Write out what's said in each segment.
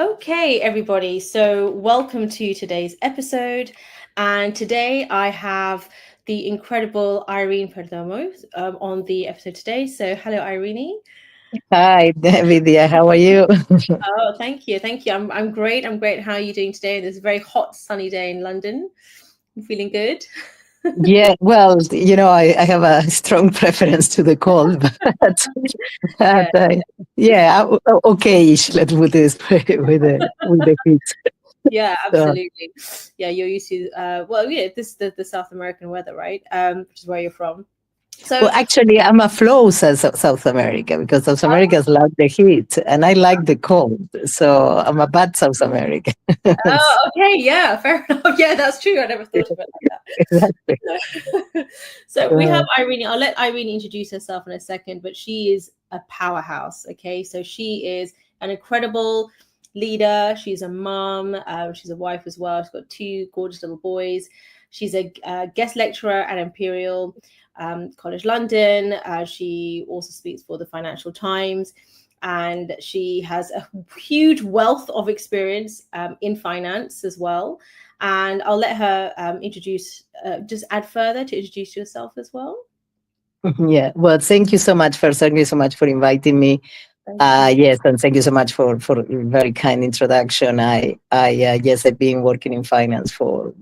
Okay, everybody. So, welcome to today's episode. And today I have the incredible Irene Perdomo on the episode today. So, hello, Irene. Hi, Vidya. How are you? Oh, thank you. Thank you. I'm great. I'm great. How are you doing today? This is a very hot, sunny day in London. I'm feeling good. Yeah, well, I have a strong preference to the cold, Yeah, but yeah, okay-ish. Let's put this with the heat. yeah, So, absolutely. Yeah, you're used to, well, yeah, this is the South American weather, right? Which is where you're from. well, So, actually, I'm a flow South America because South Americans love the heat and I like the cold. So I'm a bad South American. oh, okay, yeah, fair enough. Yeah, that's true. I never thought of it like Exactly. that. So we have So, Irene. I'll let Irene introduce herself in a second, but she is a powerhouse. Okay, so she is an incredible leader. She's a mom. She's a wife as well. She's got two gorgeous little boys. She's a guest lecturer at Imperial College London. She also speaks for the Financial Times, and she has a huge wealth of experience in finance as well. And I'll let her just add further to introduce yourself as well. yeah. Well, thank you so much for inviting me. Thank you. Yes, and thank you so much for a very kind introduction. Yes, I've been working in finance for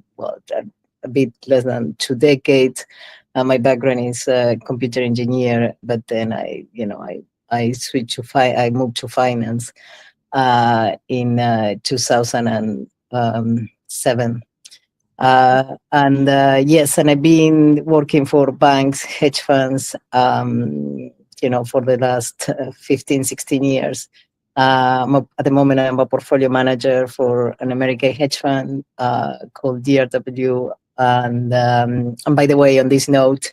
a bit less than 2 decades. My background is computer engineer, but then I switched I moved to finance in 2007. And yes, and I've been working for banks, hedge funds, for the last 15, 16 years. At the moment, I'm a portfolio manager for an American hedge fund called DRW. And by the way, on this note,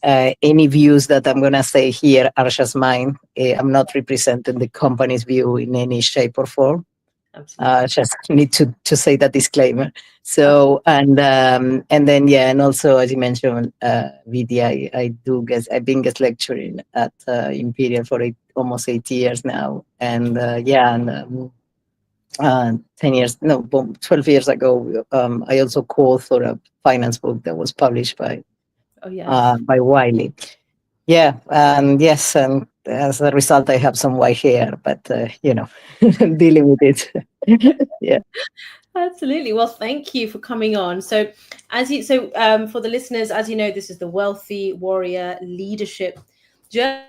any views that I'm going to say here are just mine. I'm not representing the company's view in any shape or form. Absolutely. Just need to say that disclaimer. So and then yeah, and also as you mentioned, Vidya, I do guess I've been guest lecturing at Imperial for almost 8 years now, and yeah, and 10 years, no, 12 years ago, I also co-authored a finance book that was published Oh, yes. by Wiley. Yeah, and yes, and as a result, I have some white hair, but dealing with it. Yeah. Absolutely. Well, thank you for coming on. So, for the listeners, as you know, this is the Wealthy Warrior Leadership journey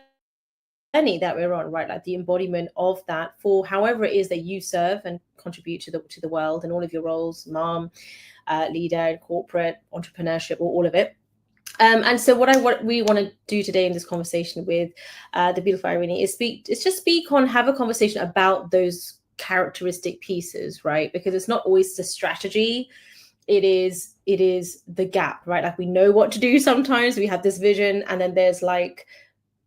that we're on, right? Like the embodiment of that for however it is that you serve and contribute to the world and all of your roles, mom, leader, corporate, entrepreneurship, or all of it. And so what we want to do today in this conversation with the beautiful Irene is just speak on, have a conversation about those characteristic pieces, right? Because it's not always the strategy, it is the gap, right? Like we know what to do, sometimes we have this vision and then there's like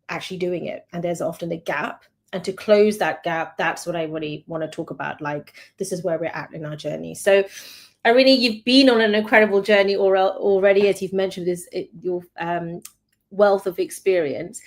actually doing it, and there's often a gap. And to close that gap, that's what I really want to talk about. Like, this is where we're at in our journey. So Irene, you've been on an incredible journey already, as you've mentioned, your wealth of experience.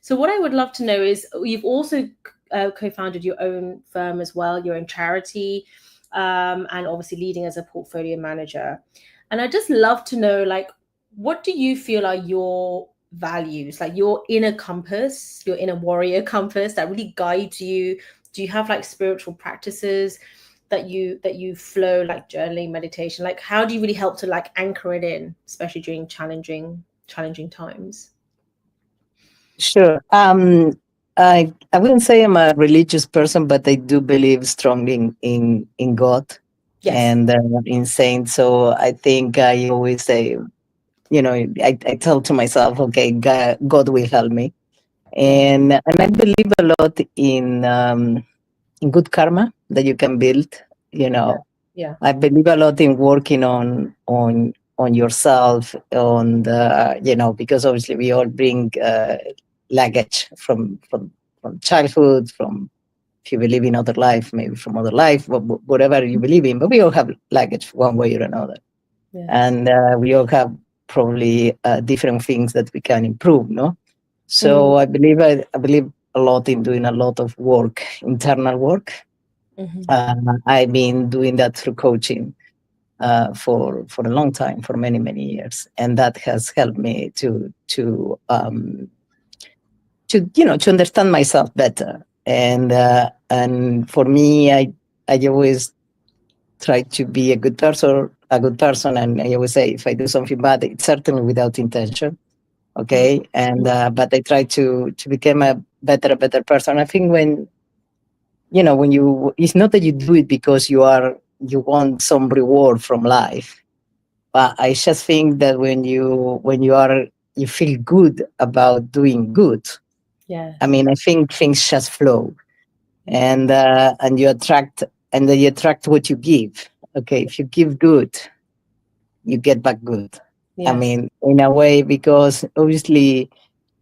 So, what I would love to know is, you've also co-founded your own firm as well, your own charity, and obviously leading as a portfolio manager. And I just love to know, like, what do you feel are your values, like your inner compass, your inner warrior compass that really guides you? Do you have like spiritual practices that you flow, like journaling, meditation? Like, how do you really help to like anchor it in, especially during challenging times? Sure. I wouldn't say I'm a religious person, but I do believe strongly in God Yes. and in saints. So I think I always say, I tell to myself, okay, God will help me, Yeah. and I believe a lot in good karma that you can build. You Yeah. know, Yeah. I believe a lot in working on yourself, on the because obviously we all bring luggage from childhood, from if you believe in other life, maybe from other life, whatever you believe in, but we all have luggage one way or another, Yes. and we all have probably different things that we can improve. No, Mm, so I believe a lot in doing a lot of work, internal work, Mhm. I've been doing that through coaching for a long time, for many years, and that has helped me to understand myself better. And for me, I always try to be a good person, and I always say if I do something bad, it's certainly without intention. Mm. Okay, and but I try to become a better person. I think when you, it's not that you do it because you want some reward from life, but I just think that when you feel good about doing good, Yes. I mean, I think things just flow, Mm. and you attract what you give. Okay, if you give good, you get back good. I Yes. mean, in a way, because obviously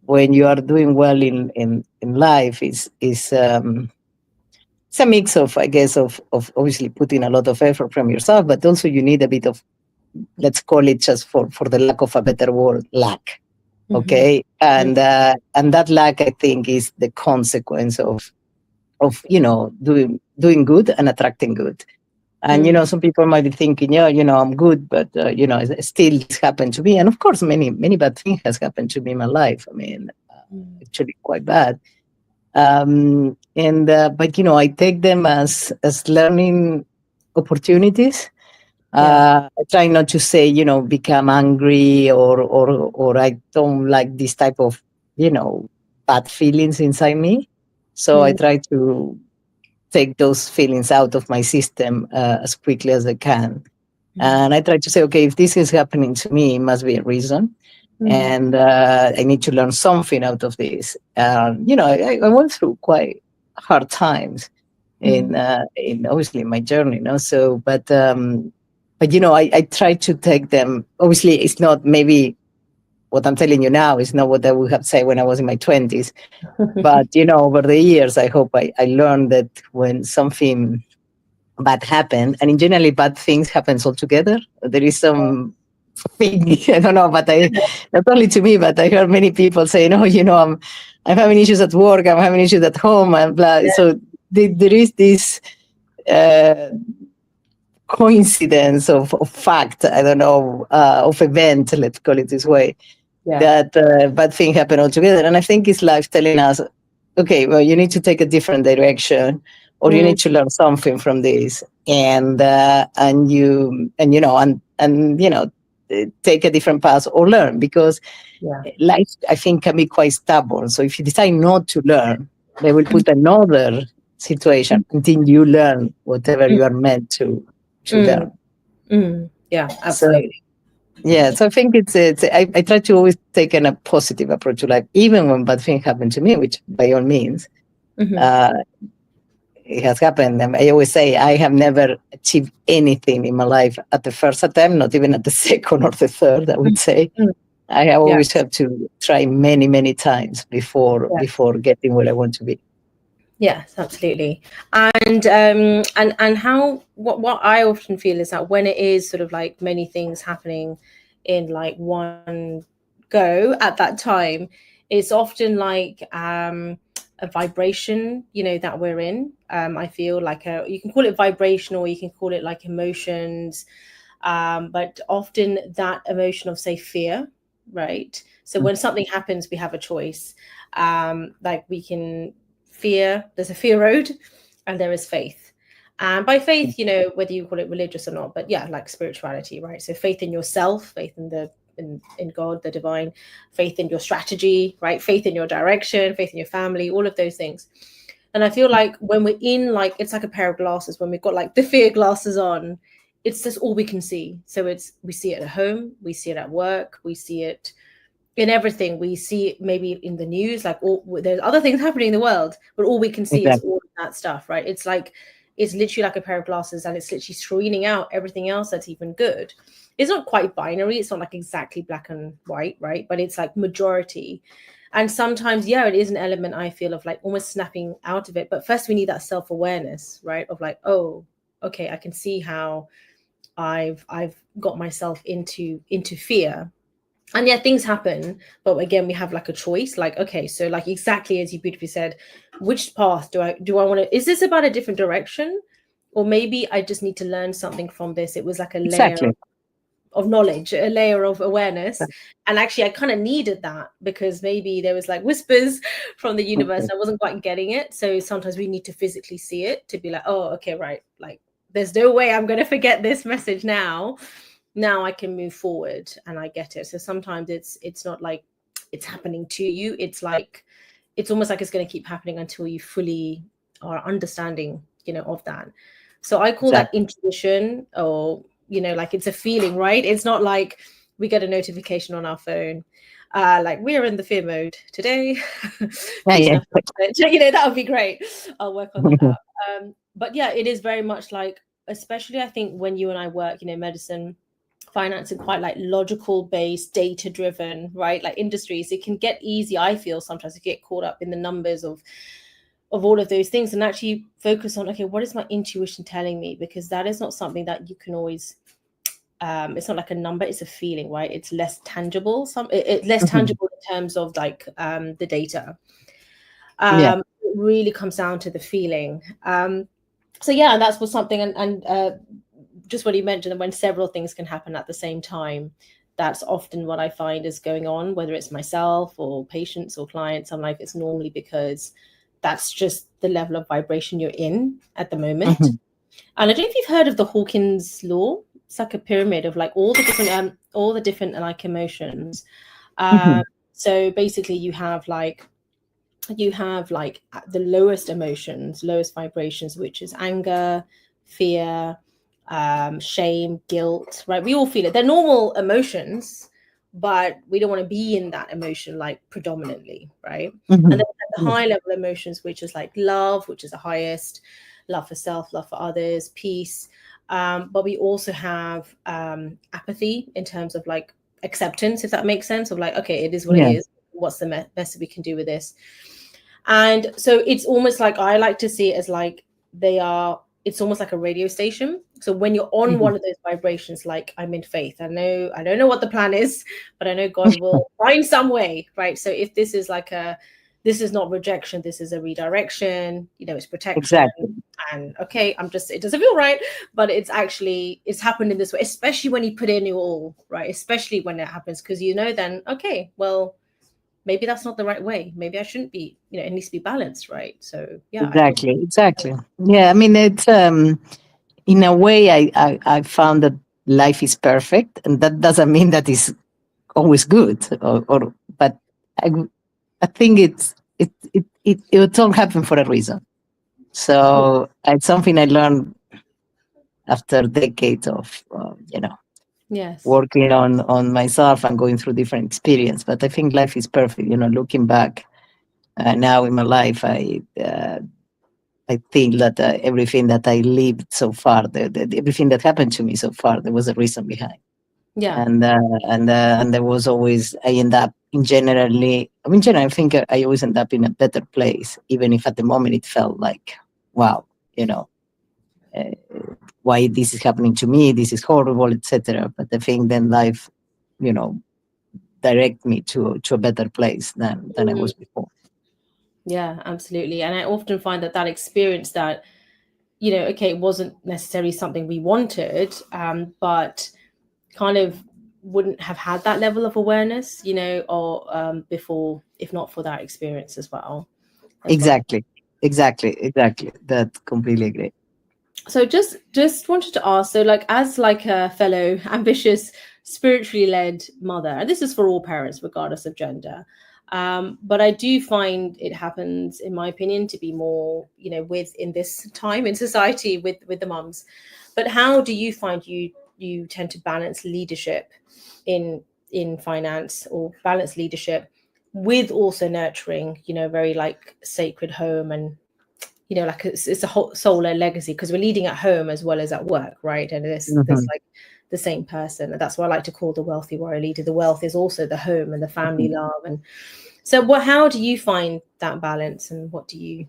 when you are doing well in life, it's a mix of, I guess, of obviously putting a lot of effort from yourself, but also you need a bit of, let's call it, just for the lack of a better word, luck. Mhm. Okay, Mm. and that luck, I think, is the consequence of doing good and attracting good. And Mm. some people might be thinking, yeah, I'm good, but still this happened to me. And of course, many bad things has happened to me in my life. I mean, Mm. actually quite bad. And but I take them as learning opportunities. Yeah. I try not to say, become angry, or I don't like this type of, bad feelings inside me. So I Mm. try to take those feelings out of my system as quickly as I can. Mm. And I try to say, okay, if this is happening to me, it must be a reason. Mm. And I need to learn something out of this. I went through quite hard times Mm. in obviously my journey, So, but I try to take them. Obviously, it's not maybe what I'm telling you now is not what I would have said when I was in my 20s. But over the years, I hope I learned that when something bad happened, and in generally bad things happens all together. There is some thing, I don't know, but not only to me, but I heard many people saying, "Oh, I'm having issues at work, I'm having issues at home, and blah." Yeah. So there is this uh, coincidence of fact, I don't know, of event, let's call it this way, Yeah. that bad thing happen altogether. And I think it's life telling us, okay, well, you need to take a different direction, or you Mm. need to learn something from this, and take a different path or learn, because Yeah. life, I think, can be quite stubborn. So if you decide not to learn, they will put another situation until you learn whatever Mm. you are meant to Mm. learn. Mm. Yeah. So Absolutely. yeah, so I think I try to always take a positive approach to life, even when bad things happen to me, which by all means Mhm. uh, it has happened. And I always say I have never achieved anything in my life at the first attempt, not even at the second or the third, I would say. Mm. I have Yeah. always have to try many times before Yeah. before getting where I want to be. Yes, absolutely. And how what I often feel is that when it is sort of like many things happening in like one go at that time, it's often like a vibration, that we're in. I feel like you can call it vibration or you can call it like emotions, but often that emotion of, say, fear, right? So when something happens, we have a choice. Like we can fear, there's a fear road, and there is faith. And by faith, whether you call it religious or not, but yeah, like spirituality, right? So faith in yourself, faith in God, the divine, faith in your strategy, right? Faith in your direction, faith in your family, all of those things. And I feel like when we're in, like, it's like a pair of glasses, when we've got like the fear glasses on, it's just all we can see. So we see it at home, we see it at work, we see it in everything. We see it maybe in the news, like there's other things happening in the world, but all we can see is Exactly. all of that stuff, right? It's literally like a pair of glasses, and it's literally screening out everything else that's even good. It's not quite binary, it's not like exactly black and white, right? But it's like majority. And sometimes, yeah, it is an element, I feel, of like almost snapping out of it. But first we need that self-awareness, right? Of like, oh, okay, I can see how I've got myself into fear. And yeah, things happen, but again, we have like a choice. Like, okay, so like exactly as you beautifully said, which path do I want to? Is this about a different direction, or maybe I just need to learn something from this? It was like a layer Exactly. of knowledge, a layer of awareness. And actually, I kind of needed that because maybe there was like whispers from the universe. Okay. I wasn't quite getting it. So sometimes we need to physically see it to be like, oh, okay, right. Like, there's no way I'm going to forget this message now. Now I can move forward and I get it. So sometimes it's not like it's happening to you. It's like it's almost like it's going to keep happening until you fully are understanding, of that. So I call that Exactly. intuition, or like it's a feeling, right? It's not like we get a notification on our phone, like we're in the fear mode today. Yeah, Please yeah. don't forget it. That would be great. I'll work on that out. But yeah, it is very much like, especially I think when you and I work, medicine, finance, and quite like logical based, data driven, right, like industries, it can get easy, I feel, sometimes to get caught up in the numbers of all of those things, and actually focus on, okay, what is my intuition telling me? Because that is not something that you can always, it's not like a number, it's a feeling, right? It's less tangible, less Mhm. tangible in terms of like the data. Yeah. It really comes down to the feeling. So yeah, and that's what something, and just what you mentioned, when several things can happen at the same time, that's often what I find is going on, whether it's myself or patients or clients. I'm like, it's normally because that's just the level of vibration you're in at the moment. Mhm. And I don't know if you've heard of the Hawkins law. It's like a pyramid of like all the different like emotions. Um, Mhm. so basically, you have like the lowest emotions, lowest vibrations, which is anger, fear, shame, guilt, right? We all feel it. They're normal emotions, but we don't want to be in that emotion like predominantly, right? And then Mhm. the Yeah. high level emotions, which is like love, which is the highest, love for self, love for others, peace. But we also have apathy in terms of like acceptance, if that makes sense, of like, okay, it is what it Yeah. is. What's the best that we can do with this? And so it's almost like, I like to see it as like it's almost like a radio station. So when you're on Mhm. one of those vibrations, like, I'm in faith, I don't know what the plan is, but I know God will find some way, right? So if this is not rejection, this is a redirection, it's protection. Exactly. And okay, it doesn't feel right, but it's happened in this way, especially when you put in your all, right? Especially when it happens, because then, okay, well, maybe that's not the right way. Maybe I shouldn't be, it needs to be balanced, right? So yeah, I thought. Exactly. Exactly. Yeah. I mean, it's in a way, I found that life is perfect, and that doesn't mean that it's always good, or but I, I think it all happened for a reason. Yeah. So it's something I learned after decades of Yes. working on myself and going through different experience. But I think life is perfect. Looking back now in my life, I think that everything that I lived so far, everything that happened to me so far, there was a reason behind. Yeah. And there was always, I end up in generally, I mean, generally, I think I always end up in a better place, even if at the moment it felt like, wow, you know, uh, why this is happening to me, this is horrible, etc. But I think then life, you know, direct me to a better place than I Mm, was before. yeah, absolutely. And I often find that experience that, okay, it wasn't necessarily something we wanted, but kind of wouldn't have had that level of awareness, or before, if not for that experience as well. That's what I. Exactly, exactly. That completely agree. So just wanted to ask, so like, as like a fellow ambitious, spiritually led mother, and this is for all parents regardless of gender, but I do find it happens, in my opinion, to be more, with in this time in society with the mums. But how do you find you tend to balance leadership in finance, or balance leadership with also nurturing, very like sacred home, and like it's a whole solar legacy, because we're leading at home as well as at work, right? And there's Mhm. like the same person, and that's why I like to call the wealthy warrior leader. The wealth is also the home and the family Mhm. love. And so how do you find that balance, and Well, what do you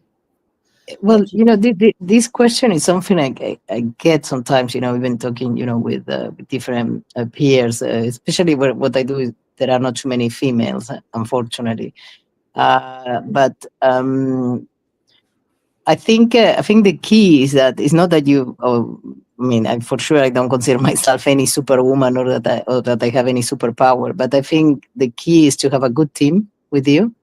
this question is something I get sometimes. Even talking, with different peers, especially what I do is there are not too many females, unfortunately. But I think the key is that it's not that you. Oh, I mean, for sure, I don't consider myself any superwoman or that I have any superpower. But I think the key is to have a good team with you,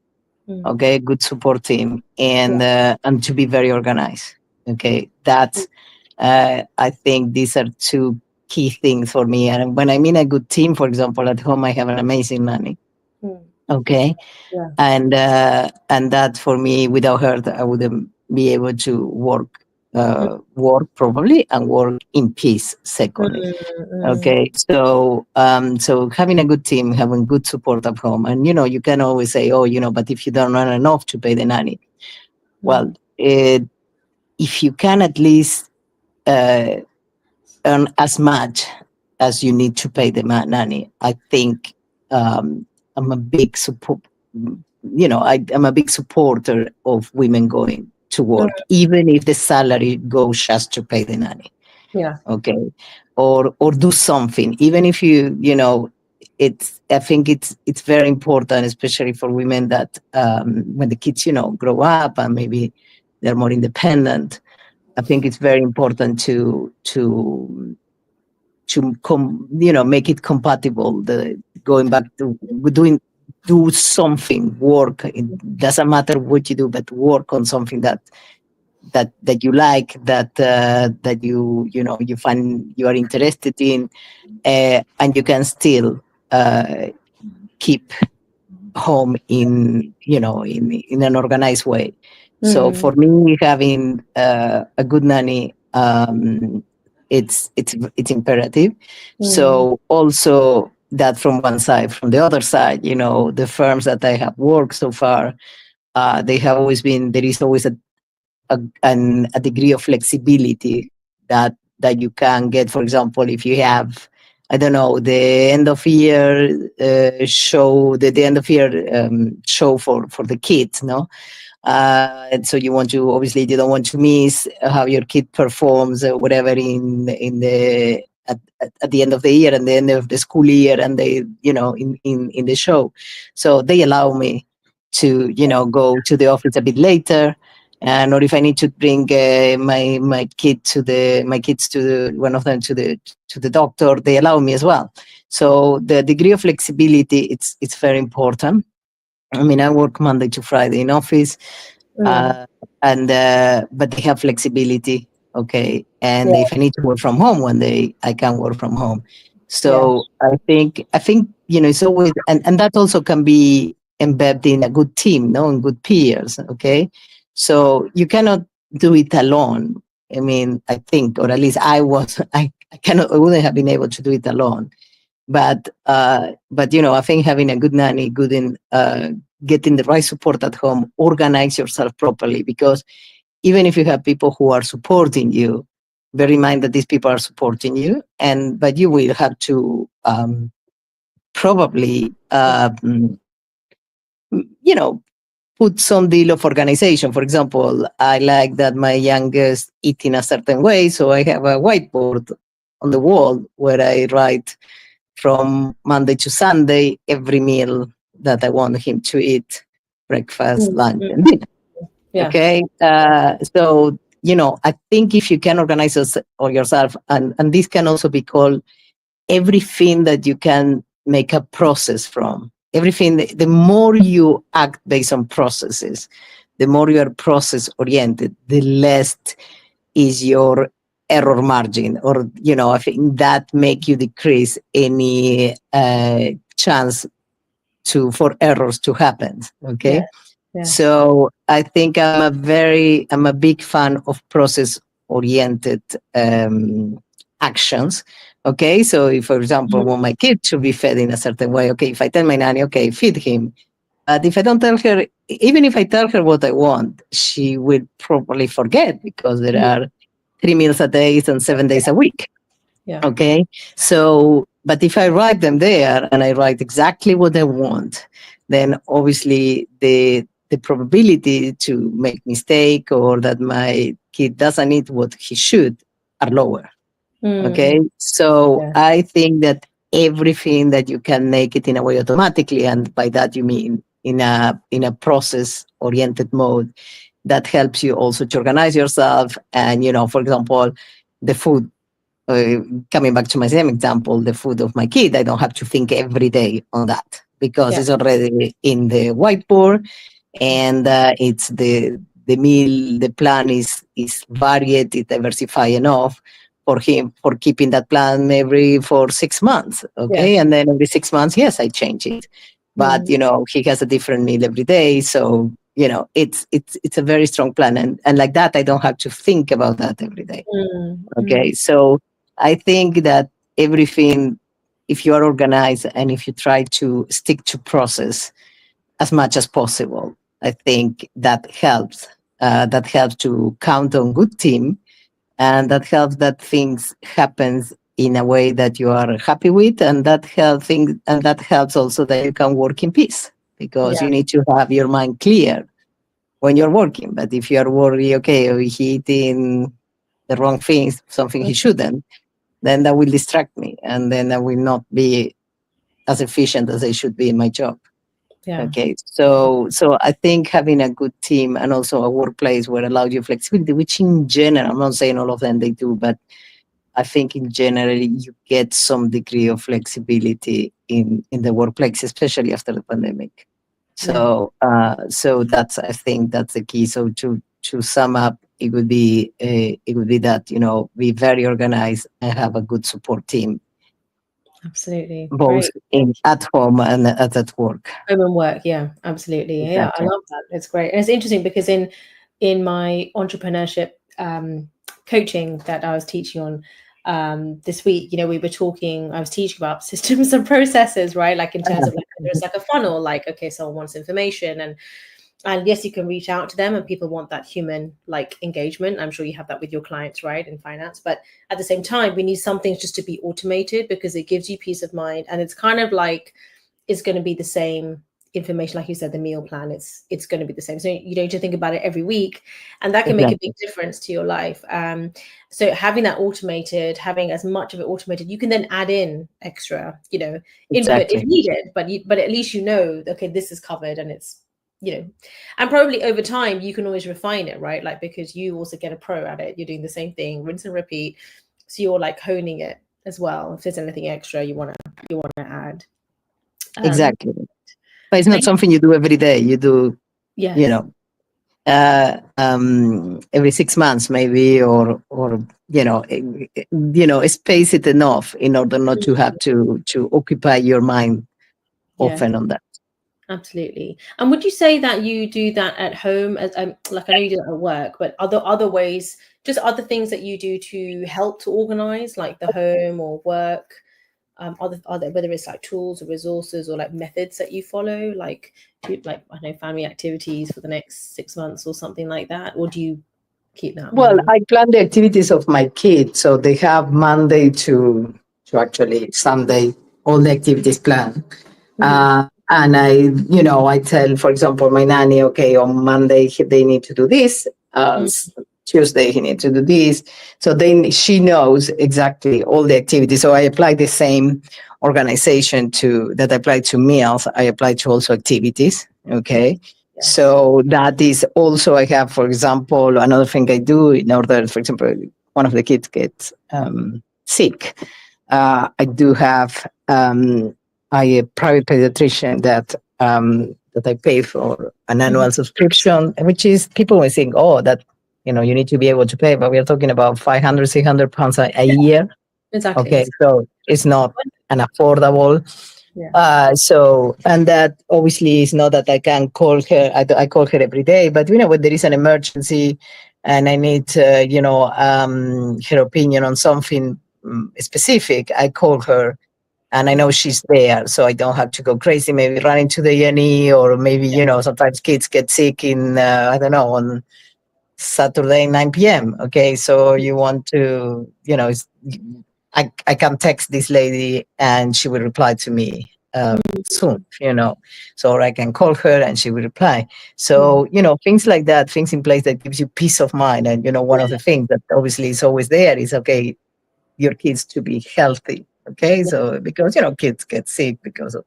Mm. okay, good support team, Yeah. and to be very organized. Okay, that's I think these are two key things for me. And when I mean a good team, for example, at home I have an amazing nanny. Mm. Okay, Yeah. and that for me, without her, I wouldn't be able to work probably and work in peace. Secondly, Mm. okay, so having a good team, having good support at home, and you can always say, oh, but if you don't earn enough to pay the nanny, well, Mm. if you can at least uh, earn as much as you need to pay the nanny, I think I'm a big support. I'm a big supporter of women going to Mm. work, even if the salary goes just to pay the nanny. Yeah. Okay, or do something, even if it's. I think it's very important, especially for women that when the kids grow up and maybe they're more independent. I think it's very important to make it compatible, the going back to doing do something, work. It doesn't matter what you do, but work on something that you like, that you find you are interested in, and you can still keep home in an organized way. So Mm. for me, having a good nanny, it's imperative. Mm. So also that from one side, from the other side, the firms that I have worked so far, they have always been. There is always a degree of flexibility that you can get. For example, if you have, I don't know, the end of year show, the end of year show for the kids, no, and so you don't want to miss how your kid performs or whatever in the at the end of the year and the end of the school year, and they in the show, so they allow me to go to the office a bit later. And or if I need to bring my kids to one of them to the doctor, they allow me as well. So the degree of flexibility, it's very important. I mean, I work Monday to Friday in office, Mm. uh, and but they have flexibility. Okay, and Yeah. if I need to work from home one day, I can work from home. Yeah. So I think it's always, and that also can be embedded in a good team, no, and good peers. Okay, so you cannot do it alone. I mean, I think, or at least I wouldn't have been able to do it alone. But I think having a good nanny, good in getting the right support at home, organize yourself properly, because even if you have people who are supporting you, bear in mind that these people are supporting you, and but you will have to probably you know put some deal of organization. For example, I like that my youngest eat in a certain way, so I have a whiteboard on the wall where I write from Monday to Sunday every meal that I want him to eat: breakfast, Mm. lunch, Mm. and dinner. Yeah. Okay, so I think if you can organize or yourself, and this can also be called everything that you can make a process from. Everything, the more you act based on processes, the more you are process oriented, the less is your error margin, or I think that make you decrease any chance for errors to happen. Yeah. Okay, Yeah. so I think I'm a big fan of process oriented actions. Okay, so if, for example, I Mm. want my kid to be fed in a certain way, okay, if I tell my nanny, okay, feed him, but if I don't tell her, even if I tell her what I want, she will probably forget, because there Mm. are 3 meals a day and 7 days a week. Yeah. Okay. So, but if I write them there and I write exactly what I want, then obviously the probability to make mistake or that my kid doesn't eat what he should are lower. Mm. Okay. Mm. So Yeah. I think that everything that you can make it in a way automatically, and by that you mean in a process oriented mode that helps you also to organize yourself. And for example, the food, uh, coming back to my same example, the food of my kid, I don't have to think every day on that because Yeah. it's already in the whiteboard, and it's the meal, the plan is varied, it's diversified enough for him for keeping that plan every for 6 months. Yeah. Okay, and then every 6 months, yes, I change it, but Mm, he has a different meal every day, so it's a very strong plan, and like that, I don't have to think about that every day. mm. Okay, so I think that everything, if you are organized and if you try to stick to process as much as possible, I think that helps. That helps to count on good team, and that helps that things happens in a way that you are happy with, and that helps also that you can work in peace, because Yeah. you need to have your mind clear when you're working. But if you are worried, okay, oh, he eating the wrong things, something he shouldn't, then that will distract me, and then I will not be as efficient as I should be in my job. Yeah. Okay, so I think having a good team and also a workplace where allows you flexibility, which in general, I'm not saying all of them they do, but I think in general you get some degree of flexibility in the workplace, especially after the pandemic. Yeah. So that's, I think that's the key. So to sum up, it would be that be very organized and have a good support team, Absolutely. both Great. in at home and at work. Home and work. Yeah, absolutely. Yeah, I Exactly. love that. It's great. And it's interesting because in my entrepreneurship coaching that I was teaching on this week, we were talking, I was teaching about systems and processes, right? Like in terms of like there's like a funnel, like okay, someone wants information, and yes, you can reach out to them and people want that human like engagement. I'm sure you have that with your clients, right, in finance. But at the same time, we need some things just to be automated because it gives you peace of mind, and it's kind of like it's going to be the same information, like you said, the meal plan, it's going to be the same, so you don't need to think about it every week, and that can make a big Exactly. difference to your life. So having that automated, having as much of it automated, you can then add in extra input if Exactly. needed, but at least okay, this is covered, and it's and probably over time you can always refine it, right? Like because you also get a pro at it, you're doing the same thing, rinse and repeat, so you're like honing it as well. If there's anything extra you want to add. um Exactly. But it's not Thank something you do every day. You do, you Yes. know, every 6 months maybe, or space it enough in order not to have to occupy your mind Yes, often on that. absolutely. And would you say that you do that at home, as like I know you do that at work, but other ways, just other things that you do to help to organize, like the home or work, other whether it's like tools or resources or like methods that you follow, like like I don't know, family activities for the next 6 months or something like that, or do you keep that Well, more? I plan the activities of my kids, so they have Monday to actually Sunday, all the activities planned. Hmm. And I tell, for example, my nanny, okay, on Monday they need to do this. Tuesday he needs to do this. So then she knows exactly all the activities. So I apply the same organization to that I apply to meals. I apply to also activities. Yeah. Okay. Yes. So that is also, I have, for example, another thing I do in order, for example, one of the kids gets sick. I do have a private pediatrician that I pay for an Mhm. annual subscription, which is people will think, oh, that you need to be able to pay, but we are talking about 500, 600 pounds a Yeah, year. exactly. Okay, so it's not an affordable. Yeah. And that obviously is not that I can call her. I call her every day, but when there is an emergency and I need, her opinion on something specific, I call her, and I know she's there, so I don't have to go crazy. Maybe running to the A&E, or maybe sometimes kids get sick in I don't know, on Saturday 9 p.m. Okay, so you want to, I can text this lady and she will reply to me soon, so or I can call her and she will reply. Yeah. So things like that, things in place that gives you peace of mind. And one of the things that obviously is always there is, okay, your kids to be healthy. Okay, Yeah. so because kids get sick because of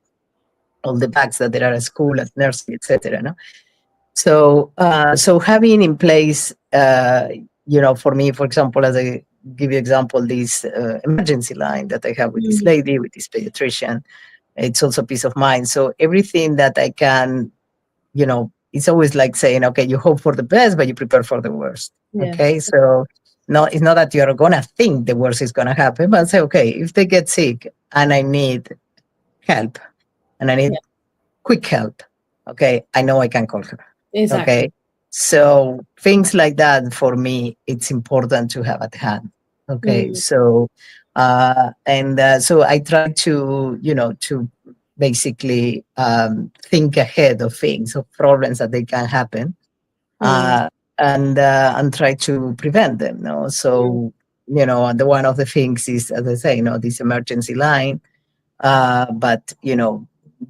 all the bags that there are at school, at nursery, etc. No? So having in place, for me, for example, as I give you example, this emergency line that I have with this Mm. lady, with this pediatrician, it's also peace of mind. So everything that I can, it's always like saying, okay, you hope for the best, but you prepare for the worst. Yes. Okay, so no, it's not that you're gonna think the worst is gonna happen, but say, okay, if they get sick and I need help and I Yeah. need quick help, okay, I know I can call her. Exactly. Okay. So things like that for me, it's important to have at hand. Okay. Mm. So I try to, to basically think ahead of things, of problems that they can happen, Mm. uh, and try to prevent them. No, Mm. so the one of the things is, as I say, this emergency line, but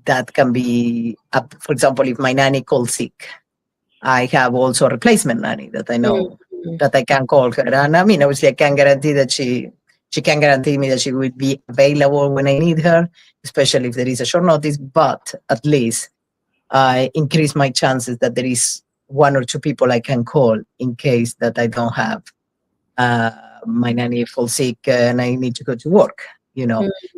that can be up. For example, if my nanny calls sick, I have also a replacement nanny that I Mm. know Mm. that I can call her. And I mean, obviously, I can guarantee that she can guarantee me that she will be available when I need her, especially if there is a short notice. But at least I increase my chances that there is one or two people I can call in case that I don't have uh, my nanny falls sick and I need to go to work.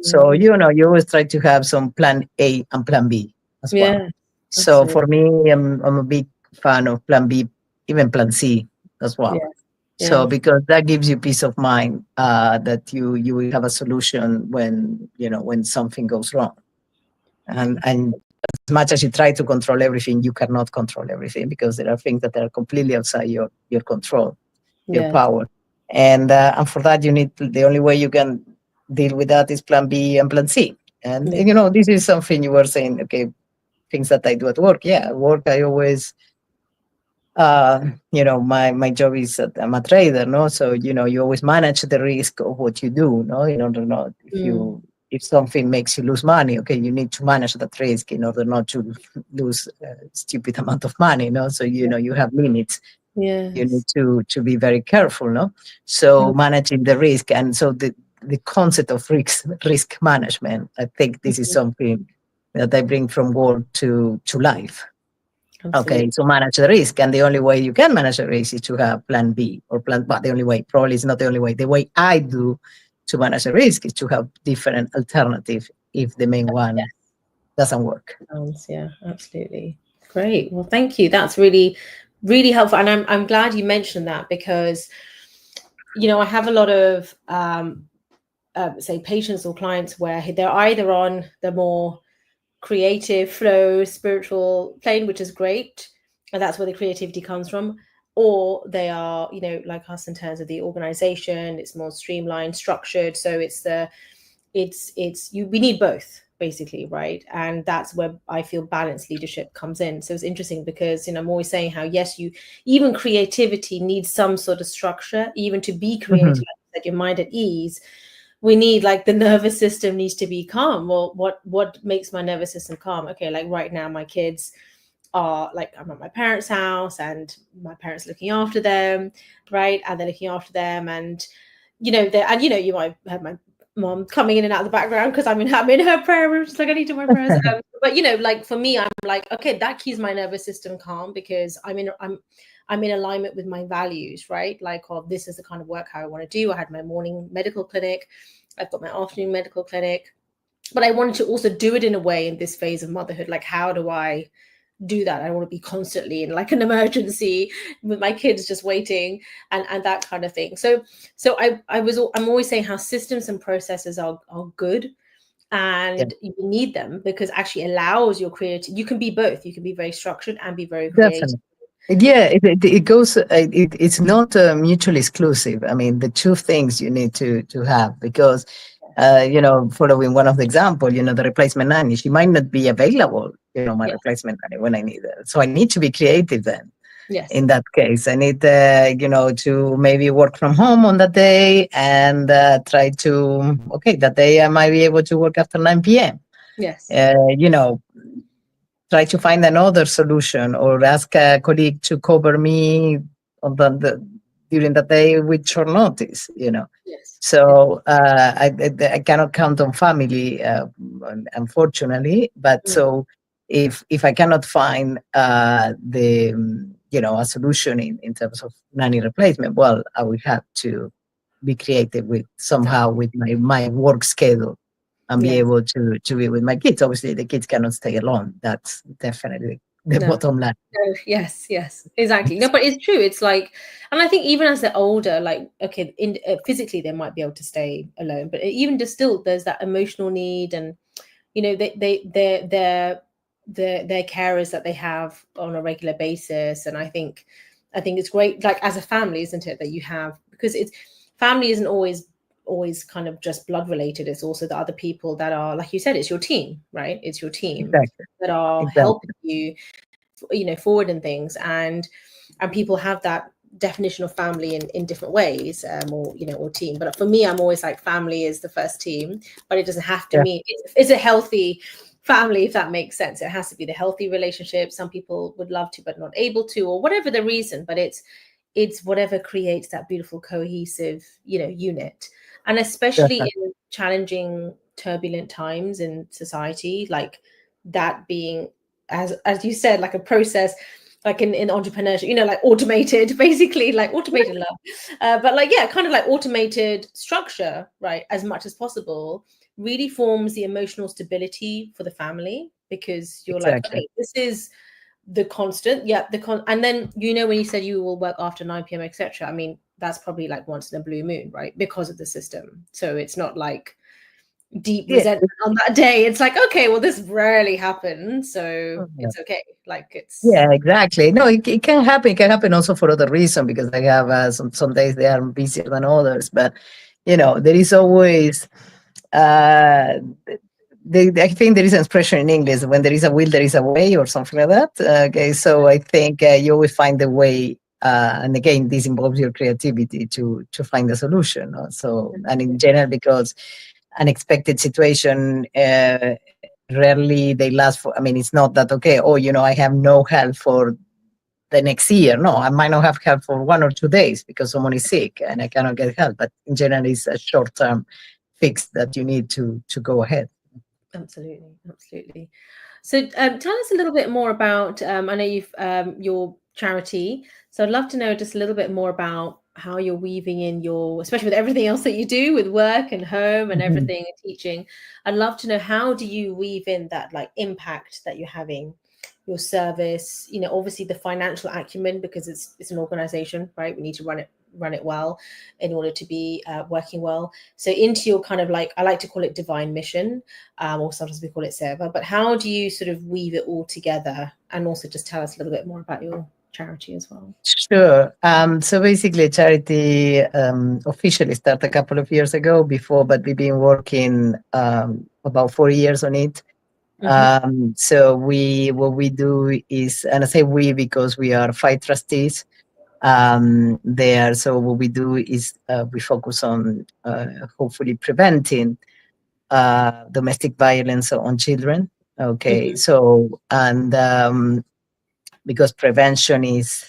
So Mm. you always try to have some plan A and plan B as well. Yeah. So Absolutely. for me, I'm a big fan of plan B, even plan C as well. Yeah. So Yeah. because that gives you peace of mind that you will have a solution when something goes wrong. And as much as you try to control everything, you cannot control everything because there are things that are completely outside your control, your Yes. power. And for that, the only way you can deal with that is plan B and plan C. And Yeah. this is something you were saying. Okay, things that I do at work. Yeah, at work I always, my job is that I'm a trader, no. So you always manage the risk of what you do, no. In order not Mm. if something makes you lose money, okay, you need to manage that risk in order not to lose a stupid amount of money, no. So you have limits. You need Yes. to be very careful, no. So Mm. managing the risk, and so the concept of risk management, I think this is Mhm. something that I bring from work to life. Okay, Absolutely. so manage the risk, and the only way you can manage the risk is to have plan B or plan. But the only way, probably, is not the only way. The way I do to manage the risk is to have different alternative if the main one doesn't work. Yeah, absolutely. Great. Well, thank you. That's really, really helpful. And I'm glad you mentioned that because, I have a lot of, say, patients or clients where they're either on the more creative flow, spiritual plane, which is great. And that's where the creativity comes from. Or they are, like us in terms of the organization, it's more streamlined, structured. So we need both basically, right? And that's where I feel balanced leadership comes in. So it's interesting because I'm always saying how yes, you even creativity needs some sort of structure, even to be creative, Mhm. like you said, your mind at ease. We need, like, the nervous system needs to be calm. Well, what makes my nervous system calm? Okay, like right now my kids are, like, I'm at my parents' house and my parents looking after them, right? And they're looking after them, and you might have my mom coming in and out of the background because I'm in her prayer room. She's like, I need to my prayers. But like for me, I'm like, okay, that keeps my nervous system calm because I'm in alignment with my values, right? Like, oh, this is the kind of work how I want to do. I had my morning medical clinic, I've got my afternoon medical clinic, but I wanted to also do it in a way in this phase of motherhood. Like, how do I do that? I don't want to be constantly in like an emergency with my kids just waiting and that kind of thing. I'm always saying how systems and processes are good, Yeah, and you need them because actually allows your creative. You can be both. You can be very structured and be very creative. definitely. Yeah, it goes. It's not mutually exclusive. I mean, the two things you need to have because following one of the example, the replacement nanny, she might not be available. My Yes. replacement nanny when I need her, so I need to be creative then. Yes. In that case, I need to maybe work from home on that day and try to okay that day I might be able to work after 9 p.m. Yes. Uh, you know, try to find another solution or ask a colleague to cover me on during the day with short notice. Yes. So I cannot count on family, unfortunately. But Mm, so if I cannot find the a solution in terms of nanny replacement, well, I will have to be creative with somehow with my work schedule and be yes. able to be with my kids. Obviously, the kids cannot stay alone. That's definitely the No. bottom line. No, yes, yes, exactly. No, but it's true. It's like, and I think even as they're older, like, okay, physically they might be able to stay alone, but even just still, there's that emotional need, and their carers that they have on a regular basis. And I think it's great, like as a family, isn't it, that you have, because it's family isn't always kind of just blood related. It's also the other people that are, like you said, it's your team, right? It's your team Exactly. that are helping Exactly. you, forward in things. And people have that definition of family in different ways, or team. But for me, I'm always like, family is the first team, but it doesn't have to Yeah. mean it's a healthy family, if that makes sense. It has to be the healthy relationship. Some people would love to but not able to, or whatever the reason, but it's whatever creates that beautiful cohesive unit. And especially Definitely. in challenging, turbulent times in society, like that being, as you said, like a process, like in entrepreneurship, like automated, basically, like automated love, but like, yeah, kind of like automated structure, right, as much as possible, really forms the emotional stability for the family, because you're like, Exactly. okay, this is the constant, yeah, and then, when you said you will work after 9 p.m, etc., I mean, that's probably like once in a blue moon, right, because of the system. So it's not like deep Yeah. resentment on that day. It's like, okay, well, this rarely happens, so it's okay. Like, it's Yeah, exactly. No, it can happen. It can happen also for other reason because I have some days they are busier than others. But there is always uh, I think there is an expression in English: when there is a will, there is a way, or something like that. Okay, so I think you always find a way. And again, this involves your creativity to find a solution. So, and in general, because unexpected situation rarely they last for. I mean, it's not that okay. Oh, I have no help for the next year. No, I might not have help for 1 or 2 days because someone is sick and I cannot get help. But in general, it's a short term fix that you need to go ahead. absolutely, absolutely. So, tell us a little bit more about. I know you've your charity, so I'd love to know just a little bit more about how you're weaving in your, especially with everything else that you do with work and home and Mhm. everything and teaching. I'd love to know, how do you weave in that, like, impact that you're having, your service, obviously the financial acumen, because it's an organization, right? We need to run it well in order to be working well. So into your kind of, like, I like to call it divine mission, or sometimes we call it seva. But how do you sort of weave it all together? And also just tell us a little bit more about your charity as well. Sure. So basically, charity officially started a couple of years ago before, but we've been working about 4 years on it. Hmm. So what we do is, and I say we because we are 5 trustees there. So what we do is we focus on hopefully preventing domestic violence on children. Okay. Hmm. So, and because prevention is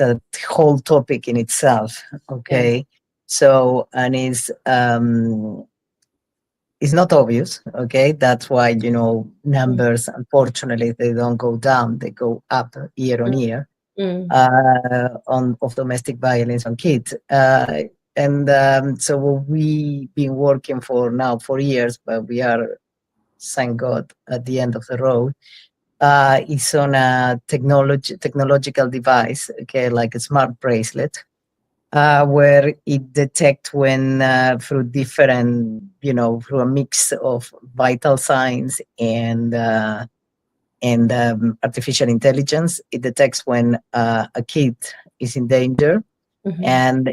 a whole topic in itself. Yes. Okay. So, and it's not obvious. Okay. That's why, Mm, numbers, unfortunately, they don't go down, they go up year on mm, year mm, on of domestic violence on kids. And so what we've been working for now for years, but we are, thank God, at the end of the road, is on a technological device, okay, like a smart bracelet, where it detects when through different, through a mix of vital signs and artificial intelligence, it detects when a kid is in danger, mhm, and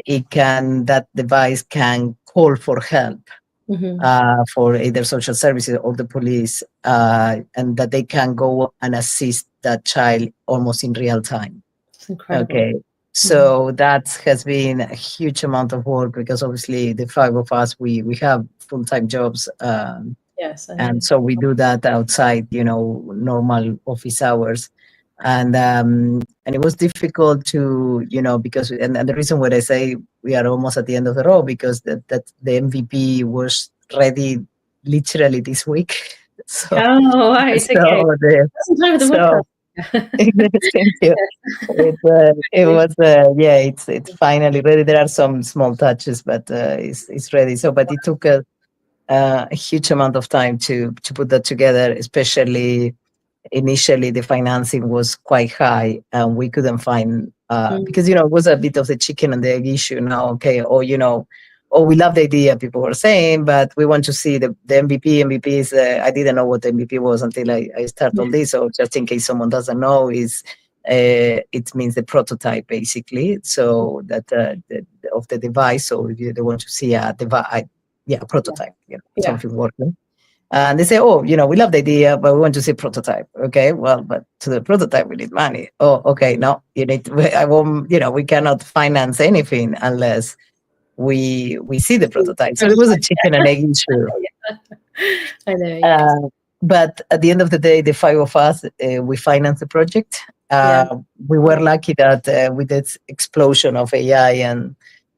that device can call for help mhm. for either social services or the police, and that they can go and assist that child almost in real time. It's incredible. Okay. Mhm. So that has been a huge amount of work because obviously the five of us, we have full-time jobs. Yes, I And know. so we do that outside, normal office hours. and it was difficult to, because, and the reason why I say we are almost at the end of the road, because that the MVP was ready literally this week. So Oh, right. so Okay. the That's some time for the so podcast. thank you. It was yeah, it's finally ready. There are some small touches, but it's ready. So, but it took a huge amount of time to put that together, especially initially the financing was quite high and we couldn't find because it was a bit of the chicken and the egg issue now. Okay, or we love the idea, people were saying, but we want to see the MVP is I didn't know what the MVP was until I started all this. So just in case someone doesn't know, is it means the prototype basically, so that of the device. So if they want to see a device, yeah, a prototype, Yeah. something working. And they say, oh, we love the idea, but we want to see prototype. Okay, well, but to the prototype, we need money. Oh, okay, no, you need, I won't, we cannot finance anything unless we see the prototype. So it was a chicken and egg issue. I know, yes. But at the end of the day, the five of us, we financed the project. We were lucky that with this explosion of AI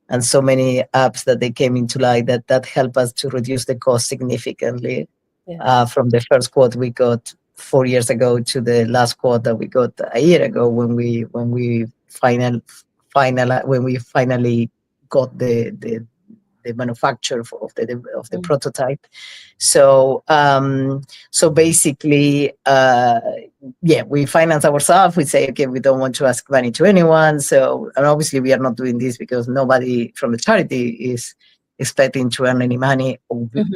and so many apps that they came into light, that helped us to reduce the cost significantly. From the first quote we got 4 years ago to the last quote that we got a year ago when we finally got the manufacture of the prototype. So so basically, yeah, we finance ourselves. We say, okay, we don't want to ask money to anyone. So, and obviously we are not doing this because nobody from the charity is expecting to earn any money.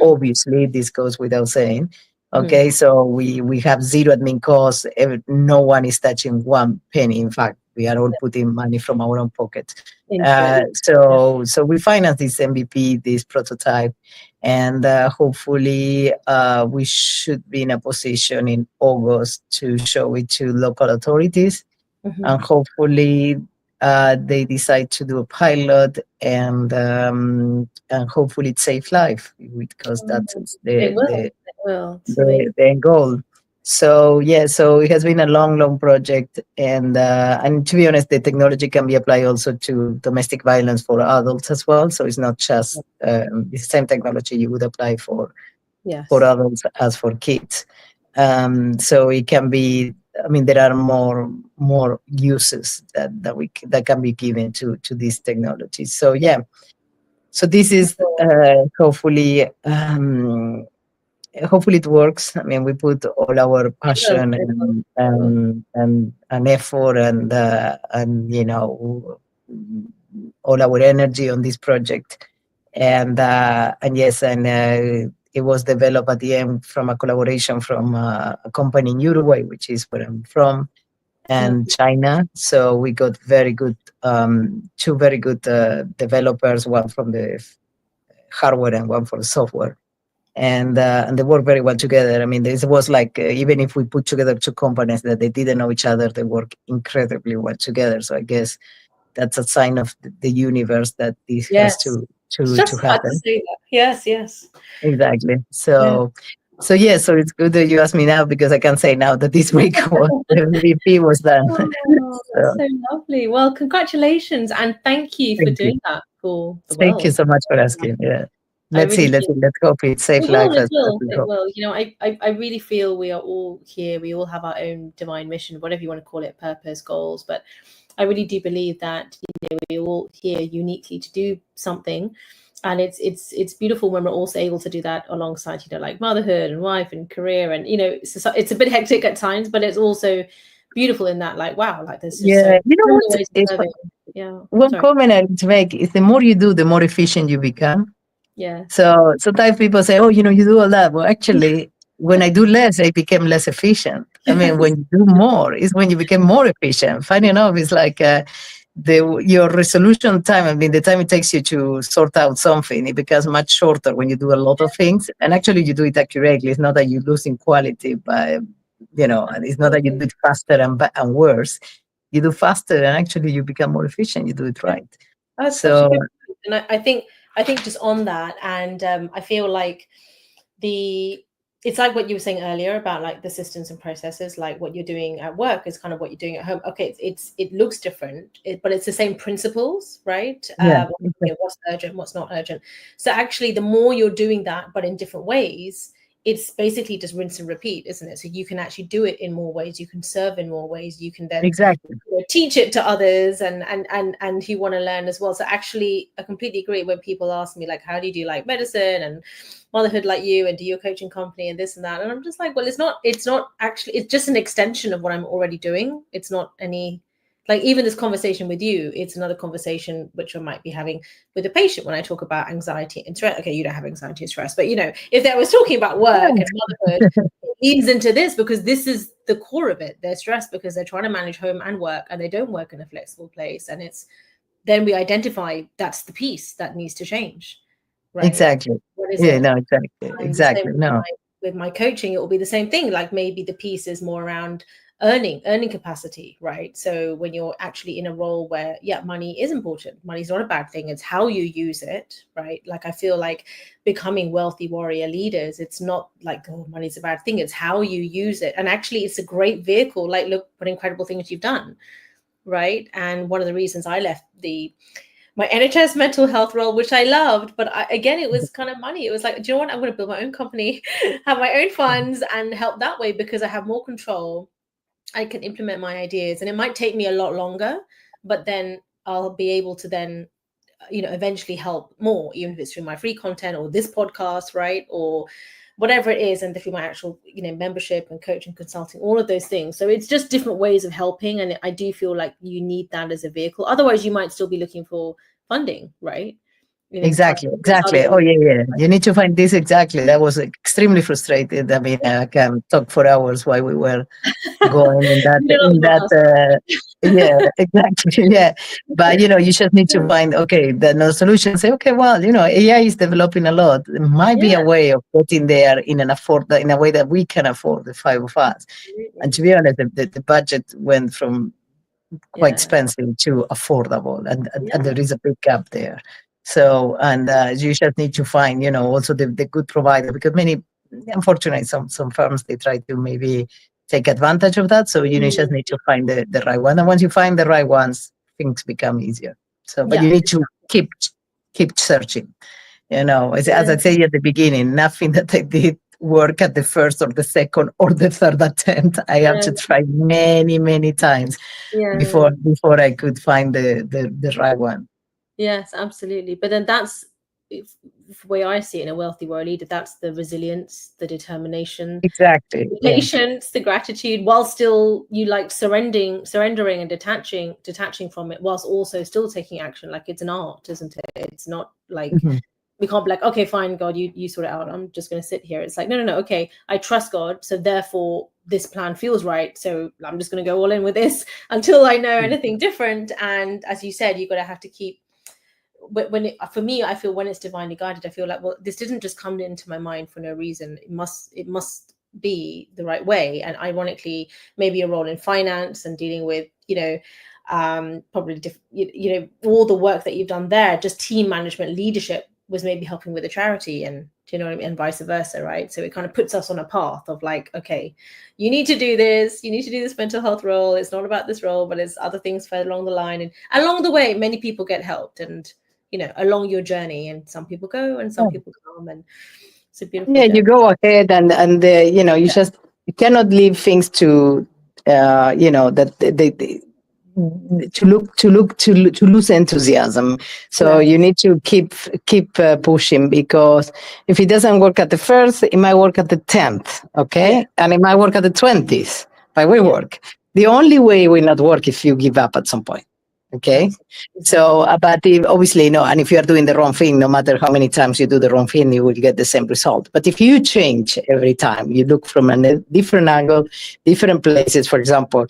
Obviously, this goes without saying. Okay, so we have zero admin costs. No one is touching one penny. In fact, we are all putting money from our own pocket. So we finance this MVP, this prototype, and hopefully we should be in a position in August to show it to local authorities, and hopefully they decide to do a pilot, and hopefully it saves life, because that's the end goal. So yeah, so it has been a long project, and to be honest, the technology can be applied also to domestic violence for adults as well. So it's not just the same technology you would apply for adults as for kids. So it can be. I mean, there are more uses that can be given to these technologies. So yeah, so this is hopefully. Hopefully it works. I mean, we put all our passion and effort and all our energy on this project, and yes, and it was developed at the end from a collaboration from a company in Uruguay, which is where I'm from, and China. So we got very good, two very good developers, one from the hardware and one for the software. And they work very well together. I mean, this was like even if we put together two companies that they didn't know each other, they work incredibly well together. So I guess that's a sign of the universe that this has to happen. To say that. Yes. Exactly. So yeah, so it's good that you asked me now, because I can say now that this week the MVP was done. That's so lovely. Well, congratulations, and thank you for doing that for the world. Thank you so much for asking. Yeah. Let's hope it saves life. It will. I really feel we are all here. We all have our own divine mission, whatever you want to call it, purpose, goals. But I really do believe that we're all here uniquely to do something, and it's beautiful when we're also able to do that alongside, like motherhood and wife and career, and it's a bit hectic at times, but it's also beautiful in that, like, wow, like there's just one comment I need to make is the more you do, the more efficient you become. Yeah. So sometimes people say, oh, you do all that. Well, actually, when I do less, I became less efficient. I mean, when you do more is when you become more efficient. Funny enough, it's like your resolution time. I mean, the time it takes you to sort out something, it becomes much shorter when you do a lot of things. And actually, you do it accurately. It's not that you lose in quality, but and it's not that you do it faster and worse. You do faster, and actually, you become more efficient. You do it right. That's such a good point. And I think just on that, and I feel like the it's like what you were saying earlier about like the systems and processes, like what you're doing at work is kind of what you're doing at home. Okay, it looks different, but it's the same principles, right? Yeah, What's urgent, what's not urgent. So actually, the more you're doing that, but in different ways, it's basically just rinse and repeat, isn't it? So you can actually do it in more ways. You can serve in more ways. You can then exactly. teach it to others and who want to learn as well. So actually, I completely agree when people ask me like, how do you do like medicine and motherhood like you, and do your coaching company and this and that, and I'm just like, well, it's not actually, it's just an extension of what I'm already doing. It's not any, like, even this conversation with you, it's another conversation which I might be having with a patient when I talk about anxiety and stress. Okay, you don't have anxiety and stress, but if I was talking about work and motherhood, it leads into this because this is the core of it. They're stressed because they're trying to manage home and work, and they don't work in a flexible place. And it's then we identify that's the piece that needs to change, right? Exactly. What is Yeah, it? no, exactly. And the same Exactly. No. with my coaching, it will be the same thing. Like maybe the piece is more around earning capacity, right? So when you're actually in a role where, yeah, money is important. Money's not a bad thing. It's how you use it, right? Like I feel like becoming wealthy warrior leaders, it's not like, oh, money's a bad thing. It's how you use it. And actually it's a great vehicle. Like, look what incredible things you've done, right? And one of the reasons I left my NHS mental health role, which I loved, but again, it was kind of money. It was like, do you know what? I'm going to build my own company, have my own funds, and help that way because I have more control. I can implement my ideas, and it might take me a lot longer, but then I'll be able to then, eventually help more, even if it's through my free content or this podcast, right? Or whatever it is, and through my actual, membership and coaching, consulting, all of those things. So it's just different ways of helping. And I do feel like you need that as a vehicle. Otherwise, you might still be looking for funding, right? To try Exactly, to exactly. Oh, yeah, yeah. You need to find this exactly. That was extremely frustrated. I mean, I can talk for hours while we were going in that, you know, yeah, exactly. Yeah. But, you just need to find, okay, the no solution. Say, okay, well, AI is developing a lot. It might be yeah, a way of getting there in a way that we can afford, the five of us. And to absolutely. be honest, the budget went from quite Yeah, expensive to affordable, and yeah, there is a big gap there. So, and you just need to find, also the good provider, because many, unfortunately, some firms, they try to maybe take advantage of that. So, mm, just need to find the right one, and once you find the right ones, things become easier. So, but yeah, you need to keep searching. As yeah, I say at the beginning, nothing that I did work at the first or the second or the third attempt. I have yeah, to try many, many times yeah. before I could find the right one. Yes, absolutely. But then that's the way I see it in a wealthy world leader. That's the resilience, the determination, Exactly. the Yeah. patience, the gratitude, while still you like surrendering and detaching from it, whilst also still taking action. Like it's an art, isn't it? It's not like Mhm. we can't be like, okay, fine, God, you sort it out. I'm just going to sit here. It's like, no, no, no. Okay, I trust God, so therefore this plan feels right. So I'm just going to go all in with this until I know anything different. And as you said, you're going to have to keep. For me, I feel when it's divinely guided, I feel like, well, this didn't just come into my mind for no reason. It must be the right way. And ironically, maybe a role in finance and dealing with, probably all the work that you've done there, just team management, leadership was maybe helping with a charity, and do you know what I mean, and vice versa, right? So it kind of puts us on a path of like, okay, you need to do this, you need to do this mental health role. It's not about this role, but it's other things further along the line, and along the way many people get helped, and along your journey, and some people go and some people come, and it's a beautiful Yeah, you journey. go ahead, and you cannot leave things to that they to lose enthusiasm. So Yeah, you need to keep pushing, because if it doesn't work at the first, it might work at the 10th, yeah, okay, and it might work at the 20th. But we yeah, work. The only way it will not work if you give up at some point. Okay. absolutely, So, exactly. but obviously, no, and if you are doing the wrong thing, no matter how many times you do the wrong thing, you will get the same result. But if you change every time, you look from a different angle, different places. For example,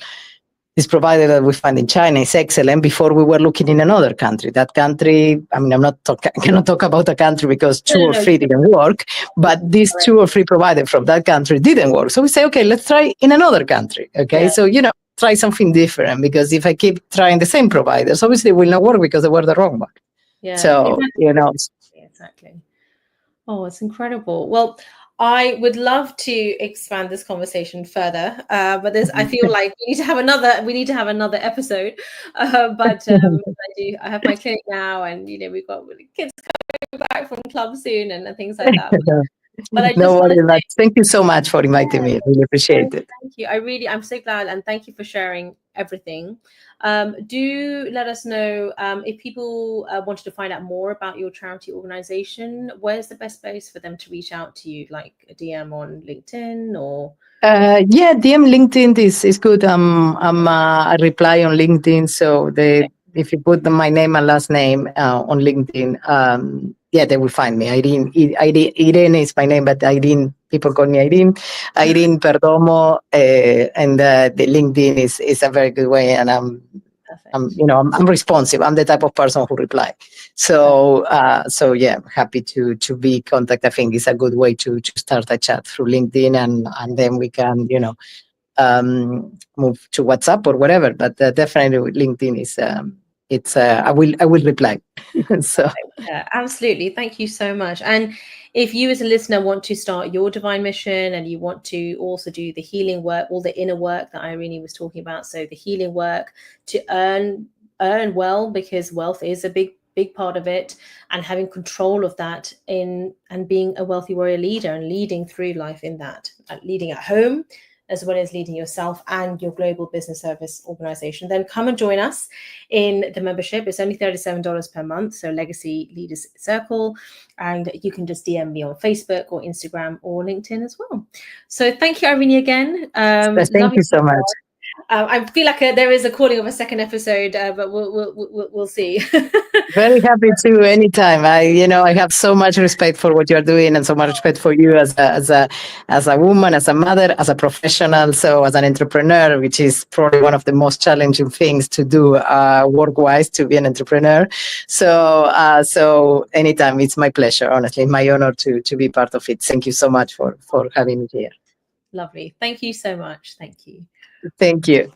this provider that we find in China is excellent. Before we were looking in another country. That country, I mean, cannot talk about a country because No, two no, or no, three didn't work, but these correct. two or three providers from that country didn't work. So we say, okay, let's try in another country. Okay, Yeah, so try something different, because if I keep trying the same providers, obviously it will not work because they were the wrong one. yeah, So exactly, exactly. Oh, it's incredible. Well, I would love to expand this conversation further, but I feel like we need to have another episode. I have my clinic now, and we've got kids coming back from club soon and things like that. But I No just want to worries. say, Thank you so much for inviting me. I really appreciate it. thank you. I'm so glad, and thank you for sharing everything. Do let us know if people wanted to find out more about your charity organization. Where's the best place for them to reach out to you, like a DM on LinkedIn or? Yeah, DM LinkedIn is good. I reply on LinkedIn. So if you put my name and last name on LinkedIn, yeah, they will find me. Irene is my name, but Irene, people call me Irene. Irene Perdomo, and the LinkedIn is a very good way. And I'm responsive. I'm the type of person who reply. So yeah, I'm happy to be contact. I think it's a good way to start a chat through LinkedIn, and then we can move to WhatsApp or whatever. But definitely LinkedIn is I will reply. So yeah, absolutely. Thank you so much. And if you as a listener want to start your divine mission and you want to also do the healing work, all the inner work that Irene was talking about, so the healing work to earn well, because wealth is a big part of it, and having control of that and being a wealthy warrior leader and leading through life in that, leading at home as well as leading yourself and your global business service organization, then come and join us in the membership. It's only $37 per month. So Legacy Leaders Circle. And you can just DM me on Facebook or Instagram or LinkedIn as well. So thank you, Irene, again. thank you so much. I feel like there is a calling of a second episode, but we'll see. Very happy to anytime. I have so much respect for what you're doing, and so much respect for you as a woman, as a mother, as a professional, so as an entrepreneur, which is probably one of the most challenging things to do work-wise, to be an entrepreneur. So anytime, it's my pleasure. Honestly, my honor to be part of it. Thank you so much for having me here. Lovely. Thank you so much. Thank you. Thank you.